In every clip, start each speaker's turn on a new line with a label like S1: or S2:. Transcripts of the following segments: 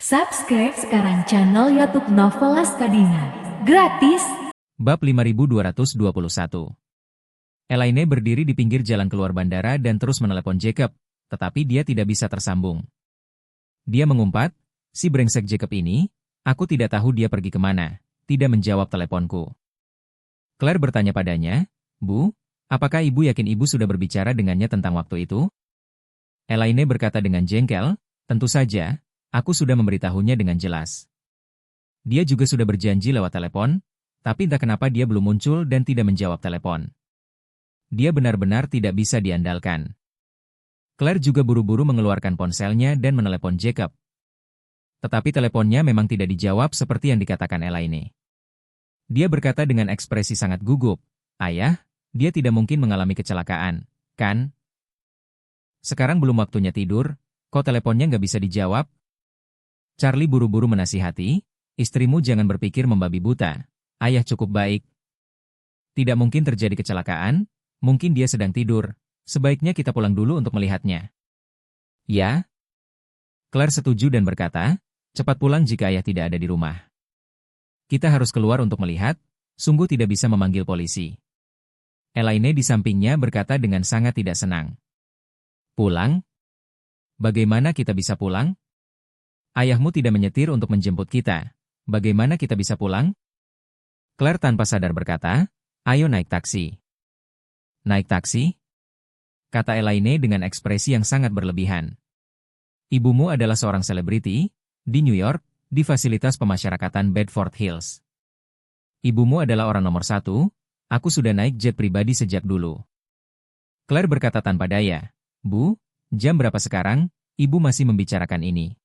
S1: Subscribe sekarang channel YouTube Novelas Kadina. Gratis.
S2: Bab 5221. Elaine berdiri di pinggir jalan keluar bandara dan terus menelepon Jacob, tetapi dia tidak bisa tersambung. Dia mengumpat, si brengsek Jacob ini, aku tidak tahu dia pergi kemana, tidak menjawab teleponku. Claire bertanya padanya, Bu, apakah ibu yakin ibu sudah berbicara dengannya tentang waktu itu? Elaine berkata dengan jengkel, tentu saja. Aku sudah memberitahunya dengan jelas. Dia juga sudah berjanji lewat telepon, tapi entah kenapa dia belum muncul dan tidak menjawab telepon. Dia benar-benar tidak bisa diandalkan. Claire juga buru-buru mengeluarkan ponselnya dan menelepon Jacob. Tetapi teleponnya memang tidak dijawab seperti yang dikatakan Elaine. Dia berkata dengan ekspresi sangat gugup, Ayah, dia tidak mungkin mengalami kecelakaan, kan? Sekarang belum waktunya tidur, kok teleponnya nggak bisa dijawab? Charlie buru-buru menasihati, istrimu jangan berpikir membabi buta. Ayah cukup baik. Tidak mungkin terjadi kecelakaan, mungkin dia sedang tidur. Sebaiknya kita pulang dulu untuk melihatnya. Ya? Claire setuju dan berkata, cepat pulang jika ayah tidak ada di rumah. Kita harus keluar untuk melihat, sungguh tidak bisa memanggil polisi. Elaine di sampingnya berkata dengan sangat tidak senang. Pulang? Bagaimana kita bisa pulang? Ayahmu tidak menyetir untuk menjemput kita. Bagaimana kita bisa pulang? Claire tanpa sadar berkata, ayo naik taksi. Naik taksi? Kata Elaine dengan ekspresi yang sangat berlebihan. Ibumu adalah seorang selebriti, di New York, di fasilitas pemasyarakatan Bedford Hills. Ibumu adalah orang nomor 1, aku sudah naik jet pribadi sejak dulu. Claire berkata tanpa daya, Bu, jam berapa sekarang, ibu masih membicarakan ini.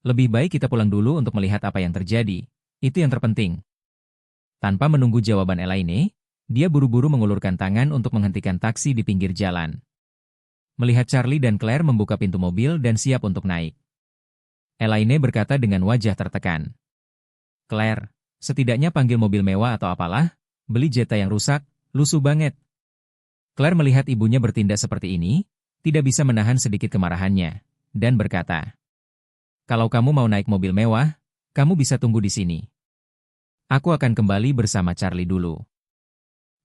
S2: Lebih baik kita pulang dulu untuk melihat apa yang terjadi, itu yang terpenting. Tanpa menunggu jawaban Elaine, dia buru-buru mengulurkan tangan untuk menghentikan taksi di pinggir jalan. Melihat Charlie dan Claire membuka pintu mobil dan siap untuk naik. Elaine berkata dengan wajah tertekan. Claire, setidaknya panggil mobil mewah atau apalah, beli Jetta yang rusak, lusuh banget. Claire melihat ibunya bertindak seperti ini, tidak bisa menahan sedikit kemarahannya, dan berkata, kalau kamu mau naik mobil mewah, kamu bisa tunggu di sini. Aku akan kembali bersama Charlie dulu.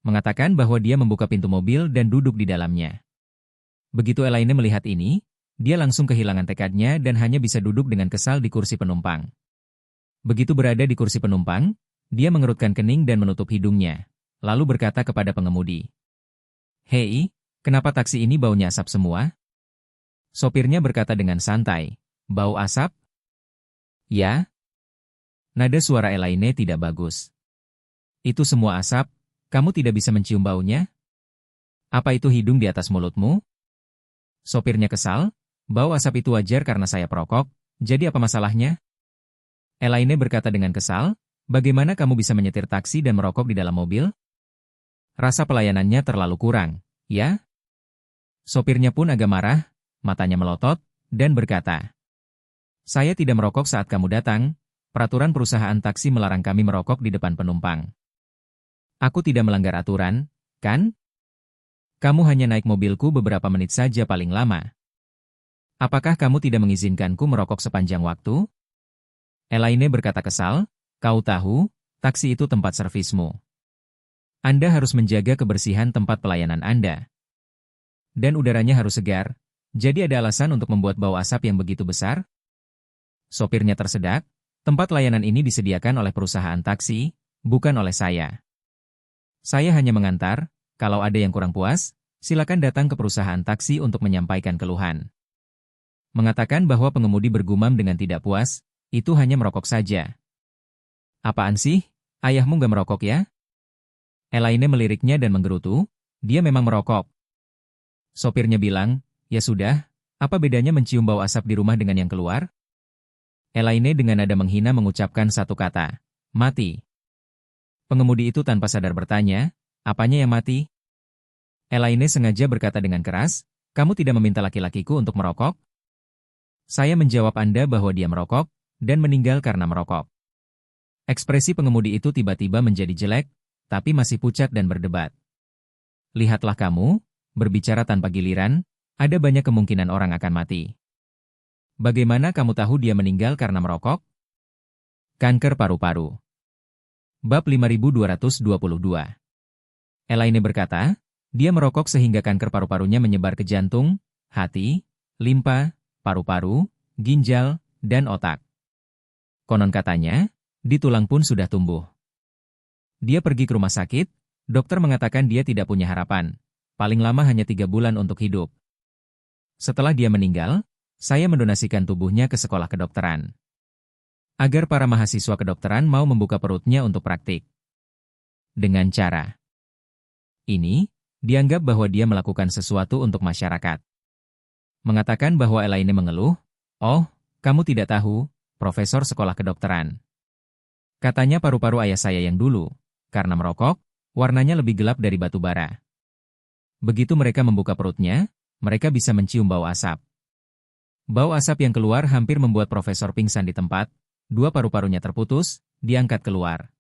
S2: Mengatakan bahwa dia membuka pintu mobil dan duduk di dalamnya. Begitu Elaine melihat ini, dia langsung kehilangan tekadnya dan hanya bisa duduk dengan kesal di kursi penumpang. Begitu berada di kursi penumpang, dia mengerutkan kening dan menutup hidungnya, lalu berkata kepada pengemudi. Hei, kenapa taksi ini baunya asap semua? Sopirnya berkata dengan santai. Bau asap? Ya? Nada suara Elaine tidak bagus. Itu semua asap, kamu tidak bisa mencium baunya? Apa itu hidung di atas mulutmu? Sopirnya kesal, bau asap itu wajar karena saya perokok, jadi apa masalahnya? Elaine berkata dengan kesal, bagaimana kamu bisa menyetir taksi dan merokok di dalam mobil? Rasa pelayanannya terlalu kurang, ya? Sopirnya pun agak marah, matanya melotot, dan berkata, saya tidak merokok saat kamu datang, peraturan perusahaan taksi melarang kami merokok di depan penumpang. Aku tidak melanggar aturan, kan? Kamu hanya naik mobilku beberapa menit saja paling lama. Apakah kamu tidak mengizinkanku merokok sepanjang waktu? Elaine berkata kesal, kau tahu, taksi itu tempat servismu. Anda harus menjaga kebersihan tempat pelayanan Anda. Dan udaranya harus segar, jadi ada alasan untuk membuat bau asap yang begitu besar? Sopirnya tersedak, tempat layanan ini disediakan oleh perusahaan taksi, bukan oleh saya. Saya hanya mengantar, kalau ada yang kurang puas, silakan datang ke perusahaan taksi untuk menyampaikan keluhan. Mengatakan bahwa pengemudi bergumam dengan tidak puas, itu hanya merokok saja. Apaan sih, ayahmu nggak merokok ya? Elaine meliriknya dan menggerutu, dia memang merokok. Sopirnya bilang, ya sudah, apa bedanya mencium bau asap di rumah dengan yang keluar? Elaine dengan nada menghina mengucapkan satu kata, mati. Pengemudi itu tanpa sadar bertanya, apanya yang mati? Elaine sengaja berkata dengan keras, kamu tidak meminta laki-lakiku untuk merokok? Saya menjawab Anda bahwa dia merokok, dan meninggal karena merokok. Ekspresi pengemudi itu tiba-tiba menjadi jelek, tapi masih pucat dan berdebat. Lihatlah kamu, berbicara tanpa giliran, ada banyak kemungkinan orang akan mati. Bagaimana kamu tahu dia meninggal karena merokok? Kanker paru-paru. Bab 5222. Elaine berkata, dia merokok sehingga kanker paru-parunya menyebar ke jantung, hati, limpa, paru-paru, ginjal, dan otak. Konon katanya, di tulang pun sudah tumbuh. Dia pergi ke rumah sakit, dokter mengatakan dia tidak punya harapan, paling lama hanya 3 bulan untuk hidup. Setelah dia meninggal, saya mendonasikan tubuhnya ke sekolah kedokteran. Agar para mahasiswa kedokteran mau membuka perutnya untuk praktik. Dengan cara ini, dianggap bahwa dia melakukan sesuatu untuk masyarakat. Mengatakan bahwa Elaine mengeluh, "Oh, kamu tidak tahu, profesor sekolah kedokteran. Katanya paru-paru ayah saya yang dulu, karena merokok, warnanya lebih gelap dari batu bara. Begitu mereka membuka perutnya, mereka bisa mencium bau asap. Bau asap yang keluar hampir membuat profesor pingsan di tempat, 2 paru-parunya terputus, diangkat keluar.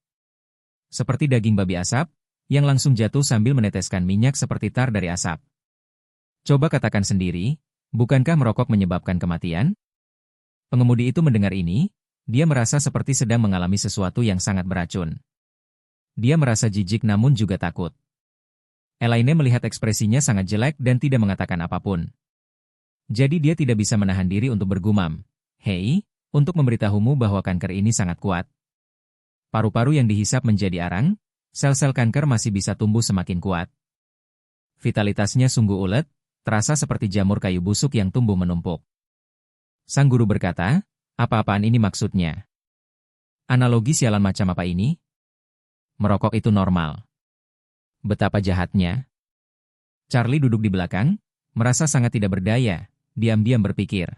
S2: Seperti daging babi asap, yang langsung jatuh sambil meneteskan minyak seperti tar dari asap. Coba katakan sendiri, bukankah merokok menyebabkan kematian?" Pengemudi itu mendengar ini, dia merasa seperti sedang mengalami sesuatu yang sangat beracun. Dia merasa jijik namun juga takut. Elaine melihat ekspresinya sangat jelek dan tidak mengatakan apapun. Jadi dia tidak bisa menahan diri untuk bergumam, "Hei, untuk memberitahumu bahwa kanker ini sangat kuat. Paru-paru yang dihisap menjadi arang, sel-sel kanker masih bisa tumbuh semakin kuat. Vitalitasnya sungguh ulet, terasa seperti jamur kayu busuk yang tumbuh menumpuk." Sang guru berkata, "Apa-apaan ini maksudnya? Analogi sialan macam apa ini? Merokok itu normal. Betapa jahatnya." Charlie duduk di belakang, merasa sangat tidak berdaya, diam-diam berpikir.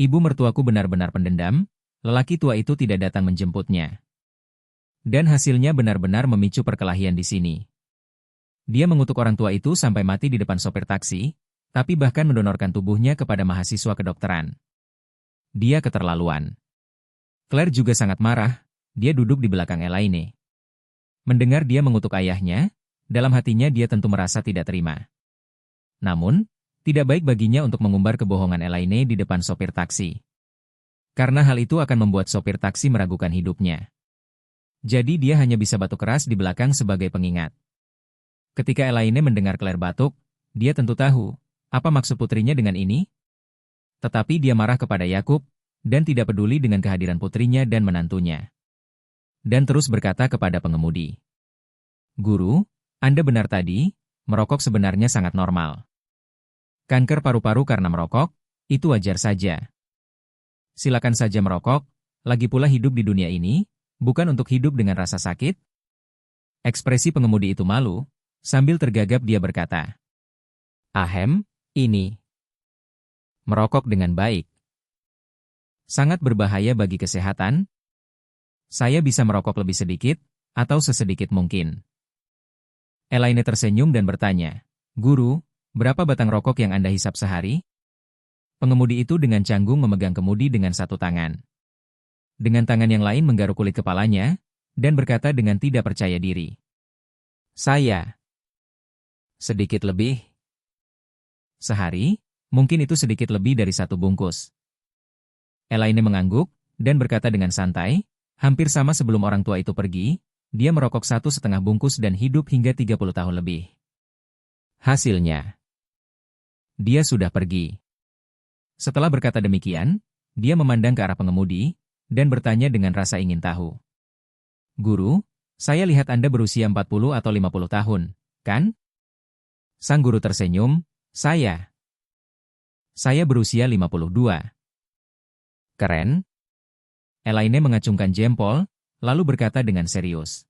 S2: Ibu mertuaku benar-benar pendendam, lelaki tua itu tidak datang menjemputnya. Dan hasilnya benar-benar memicu perkelahian di sini. Dia mengutuk orang tua itu sampai mati di depan sopir taksi, tapi bahkan mendonorkan tubuhnya kepada mahasiswa kedokteran. Dia keterlaluan. Claire juga sangat marah, dia duduk di belakang Elaine. Mendengar dia mengutuk ayahnya, dalam hatinya dia tentu merasa tidak terima. Namun, tidak baik baginya untuk mengumbar kebohongan Elaine di depan sopir taksi. Karena hal itu akan membuat sopir taksi meragukan hidupnya. Jadi dia hanya bisa batuk keras di belakang sebagai pengingat. Ketika Elaine mendengar Claire batuk, dia tentu tahu, apa maksud putrinya dengan ini? Tetapi dia marah kepada Yakub, dan tidak peduli dengan kehadiran putrinya dan menantunya. Dan terus berkata kepada pengemudi, "Guru, Anda benar tadi, merokok sebenarnya sangat normal. Kanker paru-paru karena merokok, itu wajar saja. Silakan saja merokok, lagi pula hidup di dunia ini, bukan untuk hidup dengan rasa sakit." Ekspresi pengemudi itu malu, sambil tergagap dia berkata, "Ahem, ini merokok dengan baik sangat berbahaya bagi kesehatan. Saya bisa merokok lebih sedikit, atau sesedikit mungkin." Elaine tersenyum dan bertanya, "Guru, berapa batang rokok yang Anda hisap sehari?" Pengemudi itu dengan canggung memegang kemudi dengan satu tangan. Dengan tangan yang lain menggaruk kulit kepalanya, dan berkata dengan tidak percaya diri, "Saya sedikit lebih. Sehari, mungkin itu sedikit lebih dari 1 bungkus." Elaine mengangguk, dan berkata dengan santai, hampir sama sebelum orang tua itu pergi, dia merokok 1,5 bungkus dan hidup hingga 30 tahun lebih. Hasilnya, dia sudah pergi. Setelah berkata demikian, dia memandang ke arah pengemudi, dan bertanya dengan rasa ingin tahu. "Guru, saya lihat Anda berusia 40 atau 50 tahun, kan?" Sang guru tersenyum, Saya berusia 52. "Keren." Elaine mengacungkan jempol, lalu berkata dengan serius,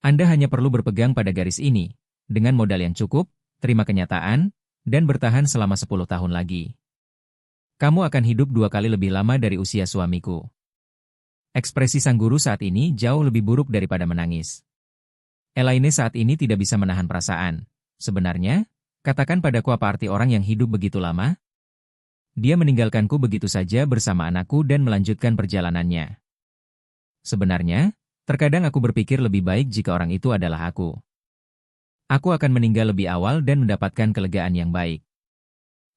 S2: "Anda hanya perlu berpegang pada garis ini, dengan modal yang cukup, terima kenyataan, dan bertahan selama 10 tahun lagi. Kamu akan hidup 2 kali lebih lama dari usia suamiku." Ekspresi sang guru saat ini jauh lebih buruk daripada menangis. Elaine saat ini tidak bisa menahan perasaan. "Sebenarnya, katakan padaku apa arti orang yang hidup begitu lama? Dia meninggalkanku begitu saja bersama anakku dan melanjutkan perjalanannya. Sebenarnya, terkadang aku berpikir lebih baik jika orang itu adalah aku. Aku akan meninggal lebih awal dan mendapatkan kelegaan yang baik."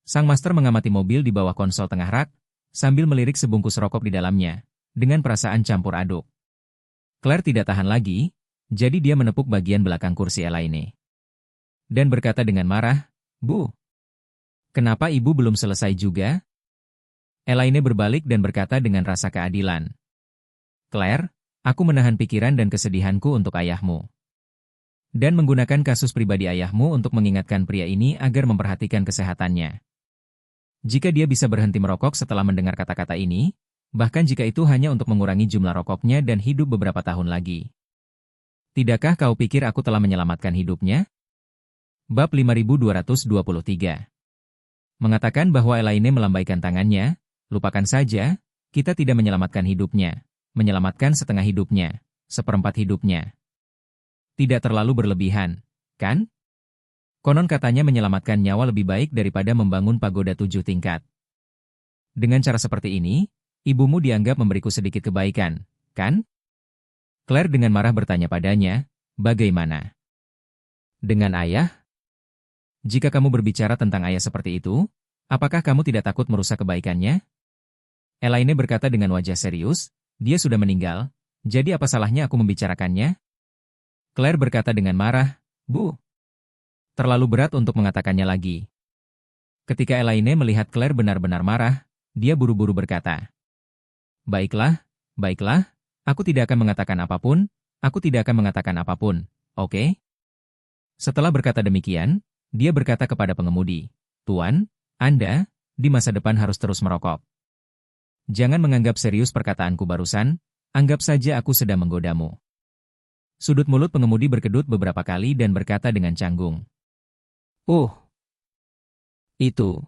S2: Sang master mengamati mobil di bawah konsol tengah rak, sambil melirik sebungkus rokok di dalamnya, dengan perasaan campur aduk. Claire tidak tahan lagi, jadi dia menepuk bagian belakang kursi Elaine. Dan berkata dengan marah, "Bu, kenapa ibu belum selesai juga?" Elaine berbalik dan berkata dengan rasa keadilan, "Claire, aku menahan pikiran dan kesedihanku untuk ayahmu. Dan menggunakan kasus pribadi ayahmu untuk mengingatkan pria ini agar memperhatikan kesehatannya. Jika dia bisa berhenti merokok setelah mendengar kata-kata ini, bahkan jika itu hanya untuk mengurangi jumlah rokoknya dan hidup beberapa tahun lagi. Tidakkah kau pikir aku telah menyelamatkan hidupnya?" Bab 5223. Mengatakan bahwa Elaine melambaikan tangannya, "Lupakan saja, kita tidak menyelamatkan hidupnya. Menyelamatkan setengah hidupnya, seperempat hidupnya. Tidak terlalu berlebihan, kan? Konon katanya menyelamatkan nyawa lebih baik daripada membangun pagoda 7 tingkat. Dengan cara seperti ini, ibumu dianggap memberiku sedikit kebaikan, kan?" Claire dengan marah bertanya padanya, "Bagaimana dengan ayah? Jika kamu berbicara tentang ayah seperti itu, apakah kamu tidak takut merusak kebaikannya?" Elaine berkata dengan wajah serius, "Dia sudah meninggal, jadi apa salahnya aku membicarakannya?" Claire berkata dengan marah, "Bu, terlalu berat untuk mengatakannya lagi." Ketika Elaine melihat Claire benar-benar marah, dia buru-buru berkata, "Baiklah, baiklah, aku tidak akan mengatakan apapun, oke?" Setelah berkata demikian, dia berkata kepada pengemudi, "Tuan, Anda, di masa depan harus terus merokok. Jangan menganggap serius perkataanku barusan, anggap saja aku sedang menggodamu." Sudut mulut pengemudi berkedut beberapa kali dan berkata dengan canggung, Itu.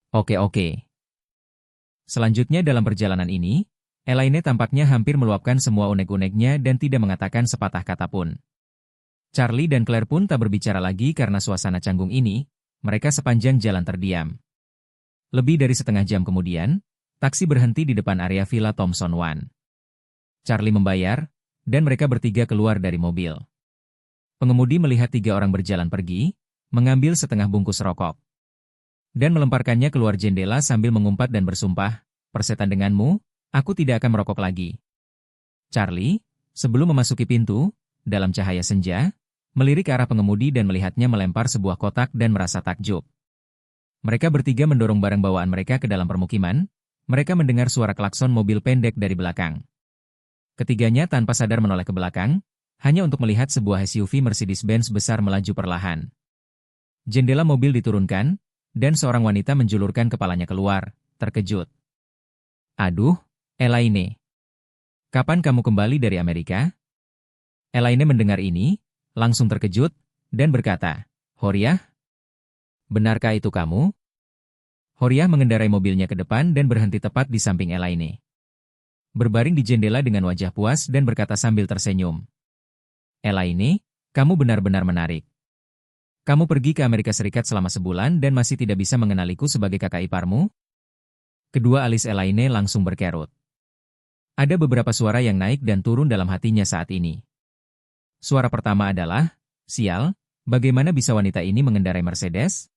S2: Oke. Selanjutnya dalam perjalanan ini, Elaine tampaknya hampir meluapkan semua unek-uneknya dan tidak mengatakan sepatah kata pun. Charlie dan Claire pun tak berbicara lagi karena suasana canggung ini, mereka sepanjang jalan terdiam. Lebih dari setengah jam kemudian, taksi berhenti di depan area Villa Thompson One. Charlie membayar, dan mereka bertiga keluar dari mobil. Pengemudi melihat 3 orang berjalan pergi, mengambil setengah bungkus rokok, dan melemparkannya keluar jendela sambil mengumpat dan bersumpah, "Persetan denganmu, aku tidak akan merokok lagi." Charlie, sebelum memasuki pintu, dalam cahaya senja, melirik ke arah pengemudi dan melihatnya melempar sebuah kotak dan merasa takjub. Mereka bertiga mendorong barang bawaan mereka ke dalam permukiman, mereka mendengar suara klakson mobil pendek dari belakang. Ketiganya tanpa sadar menoleh ke belakang, hanya untuk melihat sebuah SUV Mercedes-Benz besar melaju perlahan. Jendela mobil diturunkan, dan seorang wanita menjulurkan kepalanya keluar, terkejut. "Aduh, Elaine. Kapan kamu kembali dari Amerika?" Elaine mendengar ini, langsung terkejut, dan berkata, "Horiah? Benarkah itu kamu?" Horiah mengendarai mobilnya ke depan dan berhenti tepat di samping Elaine. Berbaring di jendela dengan wajah puas dan berkata sambil tersenyum, "Elaine, kamu benar-benar menarik. Kamu pergi ke Amerika Serikat selama sebulan dan masih tidak bisa mengenaliku sebagai kakak iparmu?" Kedua alis Elaine langsung berkerut. Ada beberapa suara yang naik dan turun dalam hatinya saat ini. Suara pertama adalah, "Sial, bagaimana bisa wanita ini mengendarai Mercedes?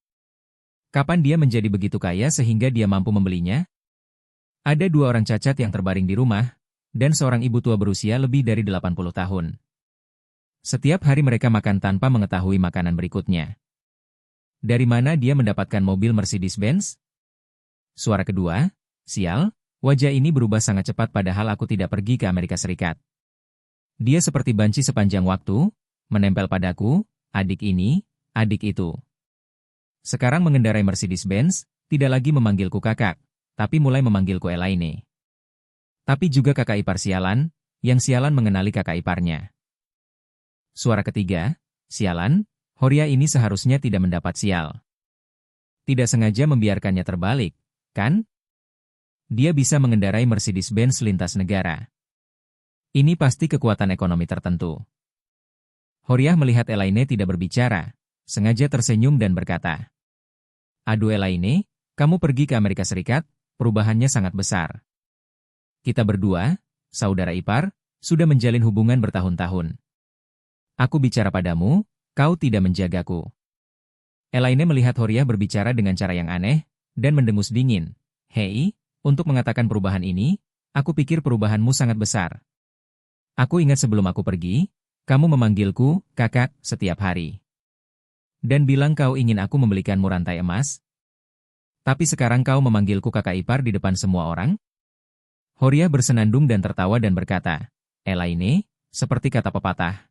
S2: Kapan dia menjadi begitu kaya sehingga dia mampu membelinya?" Ada 2 orang cacat yang terbaring di rumah, dan seorang ibu tua berusia lebih dari 80 tahun. Setiap hari mereka makan tanpa mengetahui makanan berikutnya. Dari mana dia mendapatkan mobil Mercedes-Benz? Suara kedua, "Sial, wajah ini berubah sangat cepat padahal aku tidak pergi ke Amerika Serikat. Dia seperti banci sepanjang waktu, menempel padaku, adik ini, adik itu. Sekarang mengendarai Mercedes-Benz, tidak lagi memanggilku kakak, tapi mulai memanggilku Elaine. Tapi juga kakak ipar sialan, yang sialan mengenali kakak iparnya." Suara ketiga, "Sialan, Horiah ini seharusnya tidak mendapat sial. Tidak sengaja membiarkannya terbalik, kan? Dia bisa mengendarai Mercedes-Benz lintas negara. Ini pasti kekuatan ekonomi tertentu." Horiah melihat Elaine tidak berbicara, sengaja tersenyum dan berkata, "Aduh Elaine, kamu pergi ke Amerika Serikat, perubahannya sangat besar. Kita berdua, saudara ipar, sudah menjalin hubungan bertahun-tahun. Aku bicara padamu, kau tidak menjagaku." Elaine melihat Horiah berbicara dengan cara yang aneh, dan mendengus dingin. "Hei, Untuk mengatakan perubahan ini, aku pikir perubahanmu sangat besar. Aku ingat sebelum aku pergi, kamu memanggilku, kakak, setiap hari. Dan bilang kau ingin aku membelikanmu rantai emas. Tapi sekarang kau memanggilku kakak ipar di depan semua orang? Horia bersenandung dan tertawa dan berkata, Elaine, seperti kata pepatah.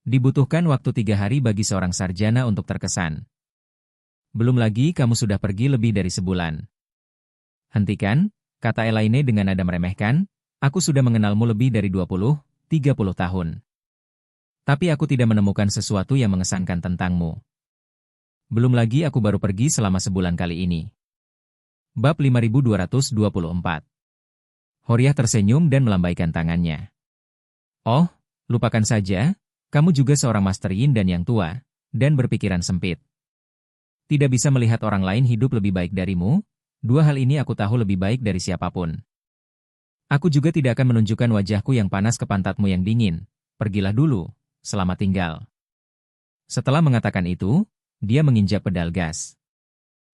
S2: Dibutuhkan waktu 3 hari bagi seorang sarjana untuk terkesan. Belum lagi kamu sudah pergi lebih dari sebulan. Hentikan, kata Elaine dengan nada meremehkan, aku sudah mengenalmu lebih dari 20-30 tahun. Tapi aku tidak menemukan sesuatu yang mengesankan tentangmu. Belum lagi aku baru pergi selama sebulan kali ini. Bab 5224. Horiah tersenyum dan melambaikan tangannya. Oh, lupakan saja, kamu juga seorang Master Yin dan yang tua, dan berpikiran sempit. Tidak bisa melihat orang lain hidup lebih baik darimu, 2 hal ini aku tahu lebih baik dari siapapun. Aku juga tidak akan menunjukkan wajahku yang panas ke pantatmu yang dingin, pergilah dulu, selamat tinggal. Setelah mengatakan itu, dia menginjak pedal gas.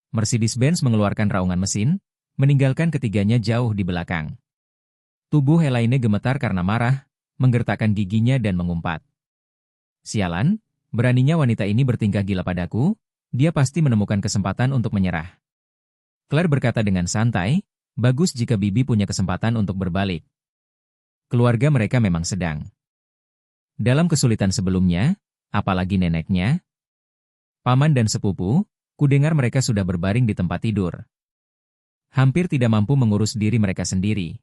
S2: Mercedes-Benz mengeluarkan raungan mesin, meninggalkan ketiganya jauh di belakang. Tubuh Elaine gemetar karena marah, menggertakkan giginya dan mengumpat. Sialan, beraninya wanita ini bertingkah gila padaku, dia pasti menemukan kesempatan untuk menyerah. Claire berkata dengan santai, bagus jika Bibi punya kesempatan untuk berbalik. Keluarga mereka memang sedang dalam kesulitan sebelumnya, apalagi neneknya. Paman dan sepupu, kudengar mereka sudah berbaring di tempat tidur. Hampir tidak mampu mengurus diri mereka sendiri.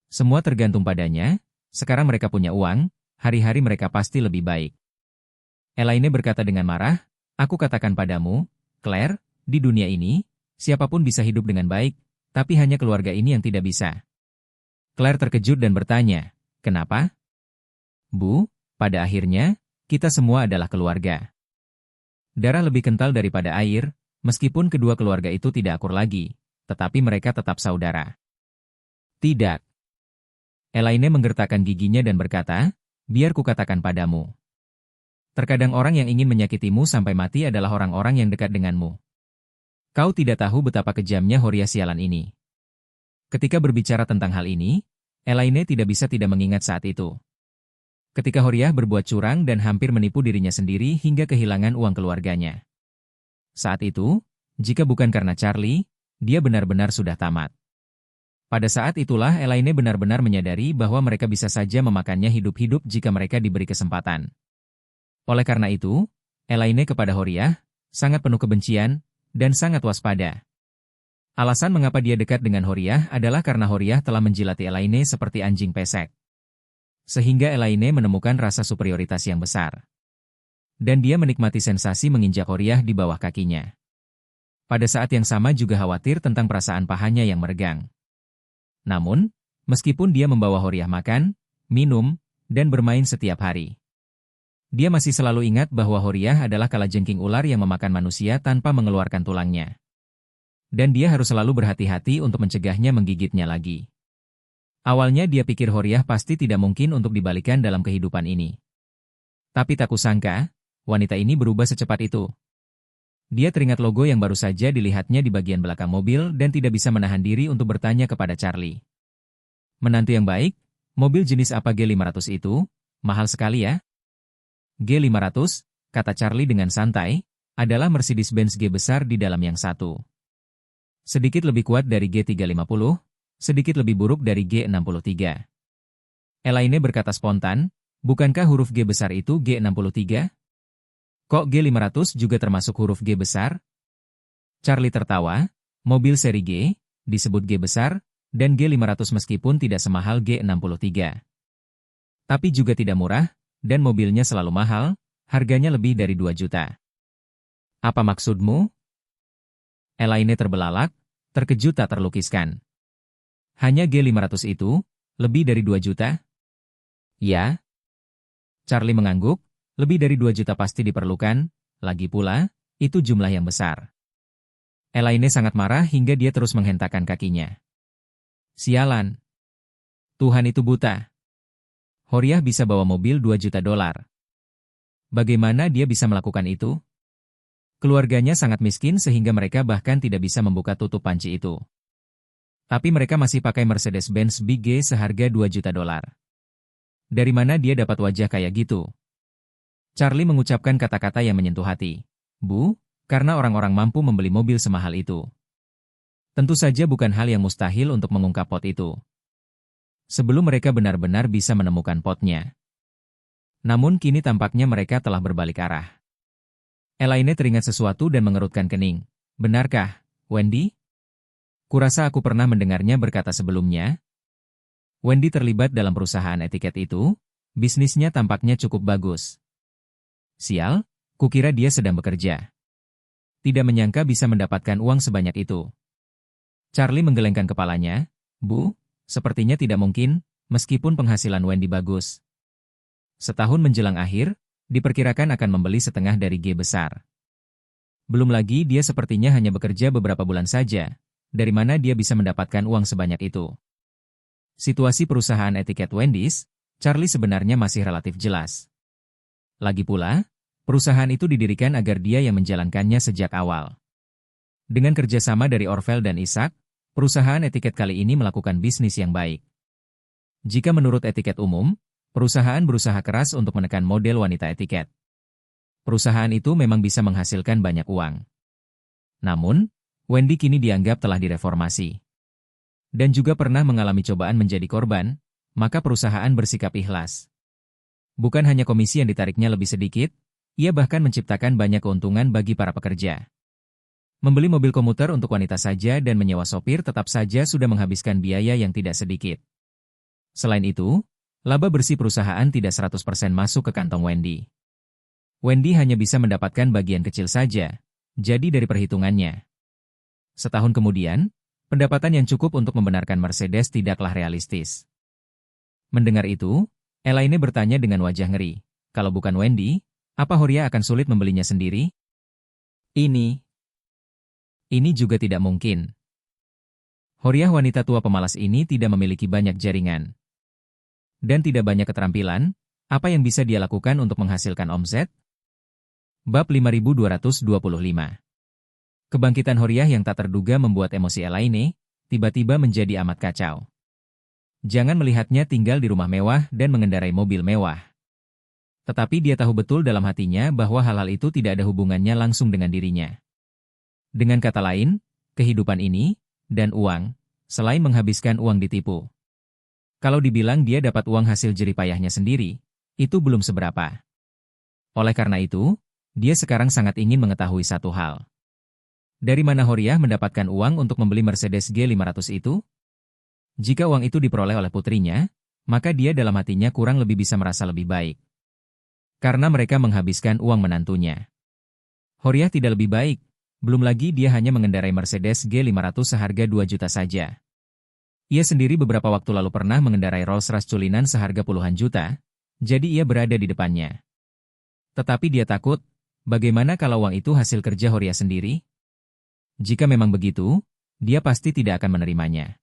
S2: Semua tergantung padanya, sekarang mereka punya uang, hari-hari mereka pasti lebih baik. Elaine berkata dengan marah, aku katakan padamu, Claire, di dunia ini, siapapun bisa hidup dengan baik, tapi hanya keluarga ini yang tidak bisa. Claire terkejut dan bertanya, kenapa? Bu, pada akhirnya, kita semua adalah keluarga. Darah lebih kental daripada air, meskipun kedua keluarga itu tidak akur lagi, tetapi mereka tetap saudara. Tidak. Elaine menggertakkan giginya dan berkata, biar kukatakan padamu. Terkadang orang yang ingin menyakitimu sampai mati adalah orang-orang yang dekat denganmu. Kau tidak tahu betapa kejamnya Horia sialan ini. Ketika berbicara tentang hal ini, Elaine tidak bisa tidak mengingat saat itu. Ketika Horiah berbuat curang dan hampir menipu dirinya sendiri hingga kehilangan uang keluarganya. Saat itu, jika bukan karena Charlie, dia benar-benar sudah tamat. Pada saat itulah Elaine benar-benar menyadari bahwa mereka bisa saja memakannya hidup-hidup jika mereka diberi kesempatan. Oleh karena itu, Elaine kepada Horiah sangat penuh kebencian dan sangat waspada. Alasan mengapa dia dekat dengan Horiah adalah karena Horiah telah menjilati Elaine seperti anjing pesek. Sehingga Elaine menemukan rasa superioritas yang besar. Dan dia menikmati sensasi menginjak Horiah di bawah kakinya. Pada saat yang sama juga khawatir tentang perasaan pahanya yang meregang. Namun, meskipun dia membawa Horiah makan, minum, dan bermain setiap hari, dia masih selalu ingat bahwa Horiah adalah kalajengking ular yang memakan manusia tanpa mengeluarkan tulangnya. Dan dia harus selalu berhati-hati untuk mencegahnya menggigitnya lagi. Awalnya dia pikir Horiah pasti tidak mungkin untuk dibalikan dalam kehidupan ini. Tapi tak kusangka, wanita ini berubah secepat itu. Dia teringat logo yang baru saja dilihatnya di bagian belakang mobil dan tidak bisa menahan diri untuk bertanya kepada Charlie. Menantu yang baik, mobil jenis apa G500 itu? Mahal sekali ya? G500, kata Charlie dengan santai, adalah Mercedes-Benz G besar di dalam yang satu. Sedikit lebih kuat dari G350, sedikit lebih buruk dari G63. Elaine berkata spontan, bukankah huruf G besar itu G63? Kok G500 juga termasuk huruf G besar? Charlie tertawa, mobil seri G, disebut G besar, dan G500 meskipun tidak semahal G63. Tapi juga tidak murah, dan mobilnya selalu mahal, harganya lebih dari 2 juta. Apa maksudmu? Elaine terbelalak, terkejut tak terlukiskan. Hanya G500 itu, lebih dari 2 juta? Ya. Charlie mengangguk, lebih dari 2 juta pasti diperlukan, lagi pula, itu jumlah yang besar. Elaine sangat marah hingga dia terus menghentakkan kakinya. Sialan. Tuhan itu buta. Horiah bisa bawa mobil 2 juta dolar. Bagaimana dia bisa melakukan itu? Keluarganya sangat miskin sehingga mereka bahkan tidak bisa membuka tutup panci itu. Tapi mereka masih pakai Mercedes-Benz Big G seharga 2 juta dolar. Dari mana dia dapat wajah kayak gitu? Charlie mengucapkan kata-kata yang menyentuh hati. Bu, karena orang-orang mampu membeli mobil semahal itu. Tentu saja bukan hal yang mustahil untuk mengungkap pot itu. Sebelum mereka benar-benar bisa menemukan potnya. Namun kini tampaknya mereka telah berbalik arah. Elaine teringat sesuatu dan mengerutkan kening. Benarkah, Wendy? Kurasa aku pernah mendengarnya berkata sebelumnya. Wendy terlibat dalam perusahaan etiket itu, bisnisnya tampaknya cukup bagus. Sial, kukira dia sedang bekerja. Tidak menyangka bisa mendapatkan uang sebanyak itu. Charlie menggelengkan kepalanya. Bu, sepertinya tidak mungkin, meskipun penghasilan Wendy bagus. Setahun menjelang akhir, diperkirakan akan membeli setengah dari G besar. Belum lagi dia sepertinya hanya bekerja beberapa bulan saja. Dari mana dia bisa mendapatkan uang sebanyak itu? Situasi perusahaan etiket Wendy's, Charlie sebenarnya masih relatif jelas. Lagi pula, perusahaan itu didirikan agar dia yang menjalankannya sejak awal. Dengan kerjasama dari Orville dan Isaac, perusahaan etiket kali ini melakukan bisnis yang baik. Jika menurut etiket umum, perusahaan berusaha keras untuk menekan model wanita etiket. Perusahaan itu memang bisa menghasilkan banyak uang. Namun, Wendy kini dianggap telah direformasi. Dan juga pernah mengalami cobaan menjadi korban, maka perusahaan bersikap ikhlas. Bukan hanya komisi yang ditariknya lebih sedikit, ia bahkan menciptakan banyak keuntungan bagi para pekerja. Membeli mobil komuter untuk wanita saja dan menyewa sopir tetap saja sudah menghabiskan biaya yang tidak sedikit. Selain itu, laba bersih perusahaan tidak 100% masuk ke kantong Wendy. Wendy hanya bisa mendapatkan bagian kecil saja, jadi dari perhitungannya. Setahun kemudian, pendapatan yang cukup untuk membenarkan Mercedes tidaklah realistis. Mendengar itu, Elaine bertanya dengan wajah ngeri. Kalau bukan Wendy, apa Horia akan sulit membelinya sendiri? Ini juga tidak mungkin. Horia wanita tua pemalas ini tidak memiliki banyak jaringan. Dan tidak banyak keterampilan, apa yang bisa dia lakukan untuk menghasilkan omset? Bab 5225. Kebangkitan Horiah yang tak terduga membuat emosi Elaine tiba-tiba menjadi amat kacau. Jangan melihatnya tinggal di rumah mewah dan mengendarai mobil mewah. Tetapi dia tahu betul dalam hatinya bahwa hal-hal itu tidak ada hubungannya langsung dengan dirinya. Dengan kata lain, kehidupan ini, dan uang, selain menghabiskan uang ditipu. Kalau dibilang dia dapat uang hasil jeripayahnya sendiri, itu belum seberapa. Oleh karena itu, dia sekarang sangat ingin mengetahui satu hal. Dari mana Horiah mendapatkan uang untuk membeli Mercedes G500 itu? Jika uang itu diperoleh oleh putrinya, maka dia dalam hatinya kurang lebih bisa merasa lebih baik. Karena mereka menghabiskan uang menantunya. Horiah tidak lebih baik, belum lagi dia hanya mengendarai Mercedes G500 seharga 2 juta saja. Ia sendiri beberapa waktu lalu pernah mengendarai Rolls-Royce culinan seharga puluhan juta, jadi ia berada di depannya. Tetapi dia takut, bagaimana kalau uang itu hasil kerja Horiah sendiri? Jika memang begitu, dia pasti tidak akan menerimanya.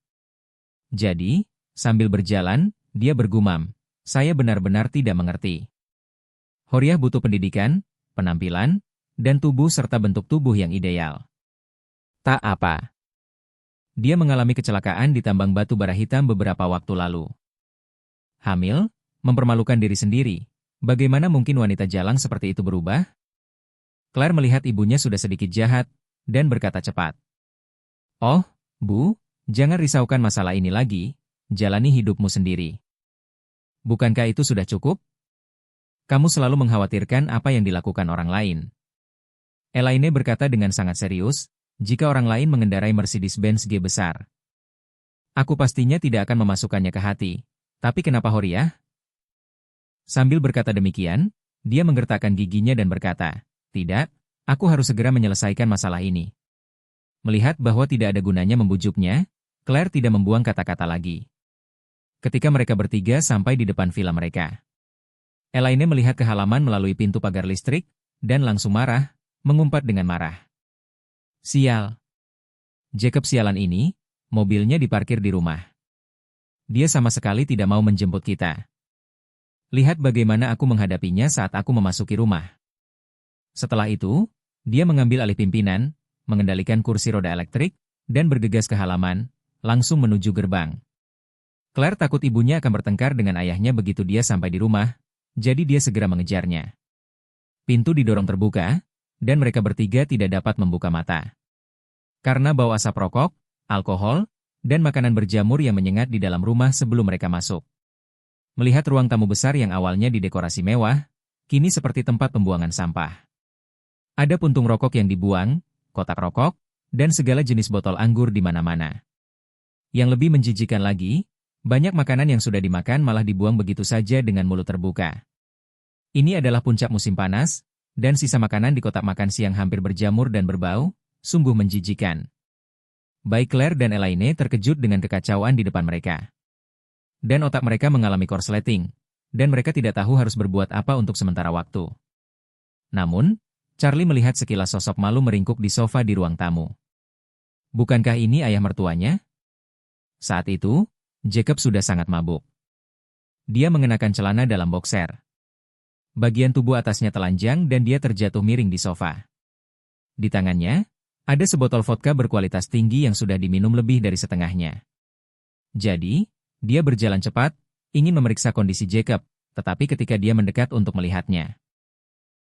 S2: Jadi, sambil berjalan, dia bergumam, saya benar-benar tidak mengerti. Horiah butuh pendidikan, penampilan, dan tubuh serta bentuk tubuh yang ideal. Tak apa. Dia mengalami kecelakaan di tambang batu bara hitam beberapa waktu lalu. Hamil, mempermalukan diri sendiri, bagaimana mungkin wanita jalang seperti itu berubah? Claire melihat ibunya sudah sedikit jahat, dan berkata cepat. Oh, Bu, jangan risaukan masalah ini lagi, jalani hidupmu sendiri. Bukankah itu sudah cukup? Kamu selalu mengkhawatirkan apa yang dilakukan orang lain. Elaine berkata dengan sangat serius, jika orang lain mengendarai Mercedes-Benz G besar. Aku pastinya tidak akan memasukkannya ke hati, tapi kenapa Horiah? Sambil berkata demikian, dia menggertakkan giginya dan berkata, tidak, aku harus segera menyelesaikan masalah ini. Melihat bahwa tidak ada gunanya membujuknya, Claire tidak membuang kata-kata lagi. Ketika mereka bertiga sampai di depan villa mereka, Elaine melihat ke halaman melalui pintu pagar listrik, dan langsung marah, mengumpat dengan marah. Sial. Jacob sialan ini, mobilnya diparkir di rumah. Dia sama sekali tidak mau menjemput kita. Lihat bagaimana aku menghadapinya saat aku memasuki rumah. Setelah itu, dia mengambil alih pimpinan, mengendalikan kursi roda elektrik, dan bergegas ke halaman, langsung menuju gerbang. Claire takut ibunya akan bertengkar dengan ayahnya begitu dia sampai di rumah, jadi dia segera mengejarnya. Pintu didorong terbuka, dan mereka bertiga tidak dapat membuka mata. Karena bau asap rokok, alkohol, dan makanan berjamur yang menyengat di dalam rumah sebelum mereka masuk. Melihat ruang tamu besar yang awalnya didekorasi mewah, kini seperti tempat pembuangan sampah. Ada puntung rokok yang dibuang, kotak rokok, dan segala jenis botol anggur di mana-mana. Yang lebih menjijikan lagi, banyak makanan yang sudah dimakan malah dibuang begitu saja dengan mulut terbuka. Ini adalah puncak musim panas, dan sisa makanan di kotak makan siang hampir berjamur dan berbau, sungguh menjijikan. Baik Claire dan Elaine terkejut dengan kekacauan di depan mereka. Dan otak mereka mengalami korsleting, dan mereka tidak tahu harus berbuat apa untuk sementara waktu. Namun, Charlie melihat sekilas sosok malu meringkuk di sofa di ruang tamu. Bukankah ini ayah mertuanya? Saat itu, Jacob sudah sangat mabuk. Dia mengenakan celana dalam boxer. Bagian tubuh atasnya telanjang dan dia terjatuh miring di sofa. Di tangannya, ada sebotol vodka berkualitas tinggi yang sudah diminum lebih dari setengahnya. Jadi, dia berjalan cepat, ingin memeriksa kondisi Jacob, tetapi ketika dia mendekat untuk melihatnya,